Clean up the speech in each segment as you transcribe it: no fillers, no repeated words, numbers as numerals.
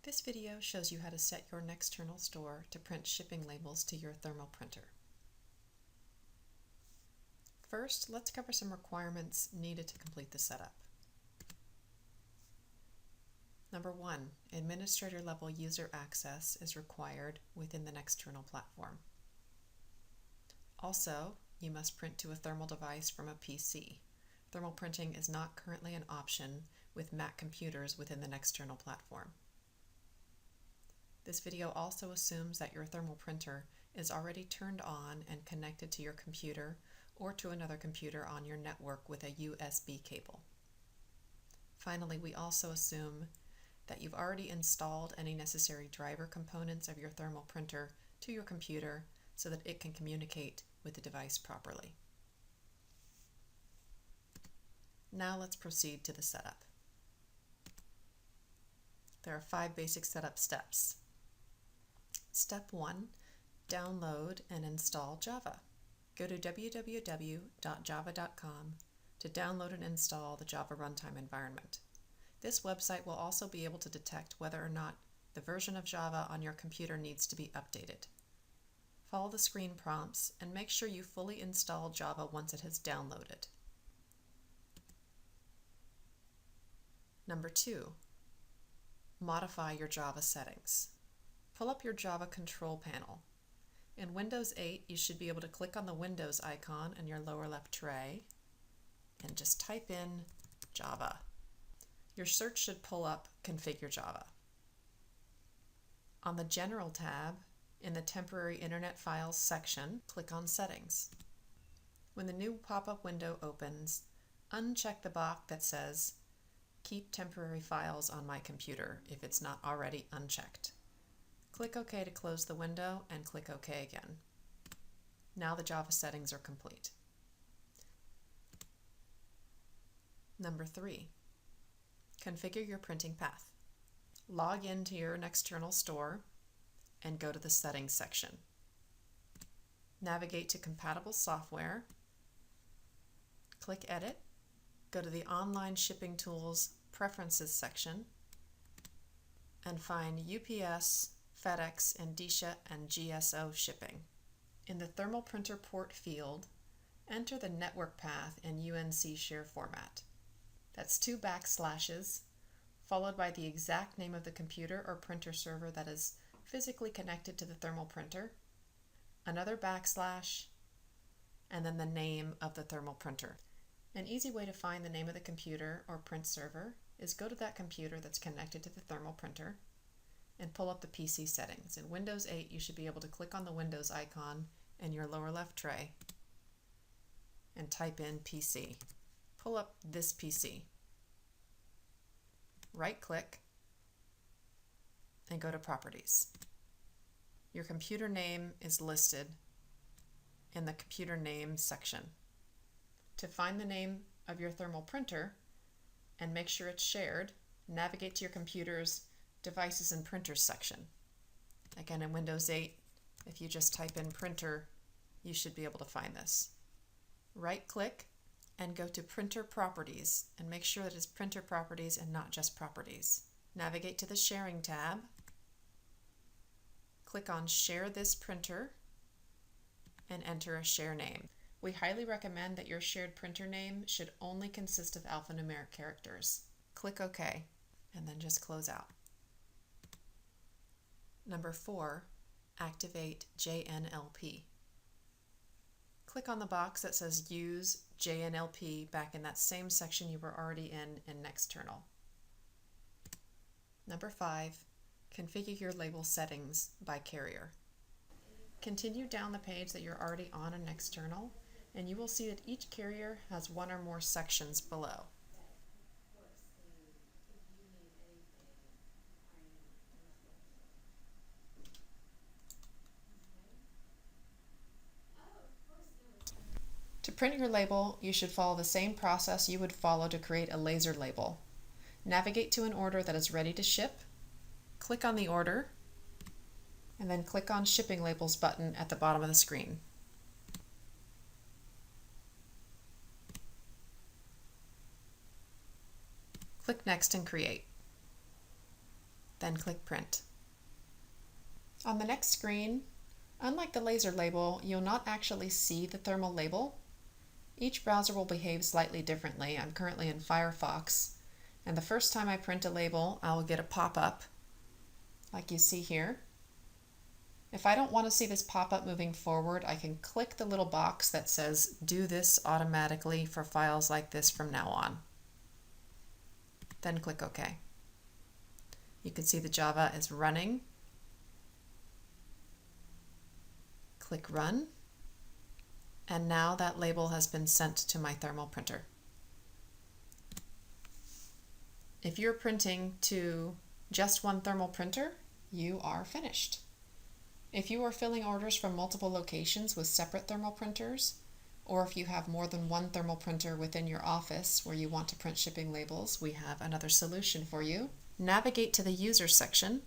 This video shows you how to set your Nexternal store to print shipping labels to your thermal printer. First, let's cover some requirements needed to complete the setup. Number 1, administrator level user access is required within the Nexternal platform. Also, you must print to a thermal device from a PC. Thermal printing is not currently an option with Mac computers within the Nexternal platform. This video also assumes that your thermal printer is already turned on and connected to your computer or to another computer on your network with a USB cable. Finally, we also assume that you've already installed any necessary driver components of your thermal printer to your computer so that it can communicate with the device properly. Now let's proceed to the setup. There are 5 basic setup steps. Step 1, download and install Java. Go to www.java.com to download and install the Java runtime environment. This website will also be able to detect whether or not the version of Java on your computer needs to be updated. Follow the screen prompts and make sure you fully install Java once it has downloaded. Number 2, modify your Java settings. Pull up your Java control panel. In Windows 8, you should be able to click on the Windows icon in your lower left tray and just type in Java. Your search should pull up Configure Java. On the General tab, in the Temporary Internet Files section, click on Settings. When the new pop-up window opens, uncheck the box that says Keep Temporary Files on my computer if it's not already unchecked. Click OK to close the window and click OK again. Now the Java settings are complete. Number 3, configure your printing path. Log into your Nexternal store and go to the Settings section. Navigate to Compatible Software, click Edit, go to the Online Shipping Tools Preferences section, and find UPS, FedEx, Indicia, and GSO shipping. In the thermal printer port field, enter the network path in UNC share format. That's 2 backslashes, followed by the exact name of the computer or printer server that is physically connected to the thermal printer, another backslash, and then the name of the thermal printer. An easy way to find the name of the computer or print server is go to that computer that's connected to the thermal printer and pull up the PC settings. In Windows 8, you should be able to click on the Windows icon in your lower left tray and type in PC. Pull up this PC. Right-click and go to Properties. Your computer name is listed in the Computer Name section. To find the name of your thermal printer and make sure it's shared, navigate to your computer's Devices and Printers section. Again, in Windows 8, if you just type in Printer, you should be able to find this. Right-click and go to Printer Properties and make sure that it's Printer Properties and not just Properties. Navigate to the Sharing tab, click on Share this printer, and enter a share name. We highly recommend that your shared printer name should only consist of alphanumeric characters. Click OK, and then just close out. Number 4, activate JNLP. Click on the box that says Use JNLP back in that same section you were already in Nexternal. Number 5, configure your label settings by carrier. Continue down the page that you're already on in Nexternal, and you will see that each carrier has 1 or more sections below. To print your label, you should follow the same process you would follow to create a laser label. Navigate to an order that is ready to ship, click on the order, and then click on Shipping Labels button at the bottom of the screen. Click Next and Create. then click Print. On the next screen, unlike the laser label, you'll not actually see the thermal label. Each browser will behave slightly differently. I'm currently in Firefox, and the first time I print a label, I will get a pop-up like you see here. If I don't want to see this pop-up moving forward, I can click the little box that says do this automatically for files like this from now on. Then click OK. You can see the Java is running. Click Run. And now that label has been sent to my thermal printer. If you're printing to just one thermal printer, you are finished. If you are filling orders from multiple locations with separate thermal printers, or if you have more than one thermal printer within your office where you want to print shipping labels, we have another solution for you. Navigate to the User section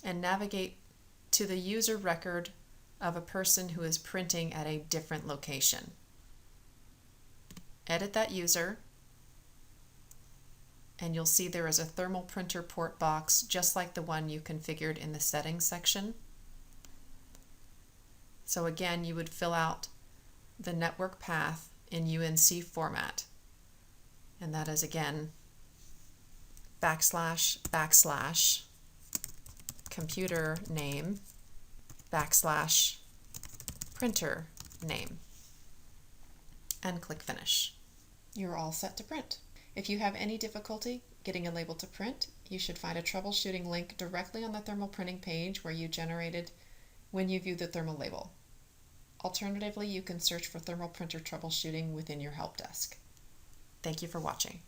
and navigate to the user record of a person who is printing at a different location. Edit that user, and you'll see there is a thermal printer port box just like the one you configured in the settings section. So again, you would fill out the network path in UNC format, and that is again // computer name / printer name, and click Finish. You're all set to print. If you have any difficulty getting a label to print, you should find a troubleshooting link directly on the thermal printing page where you generated when you view the thermal label. Alternatively, you can search for thermal printer troubleshooting within your help desk. Thank you for watching.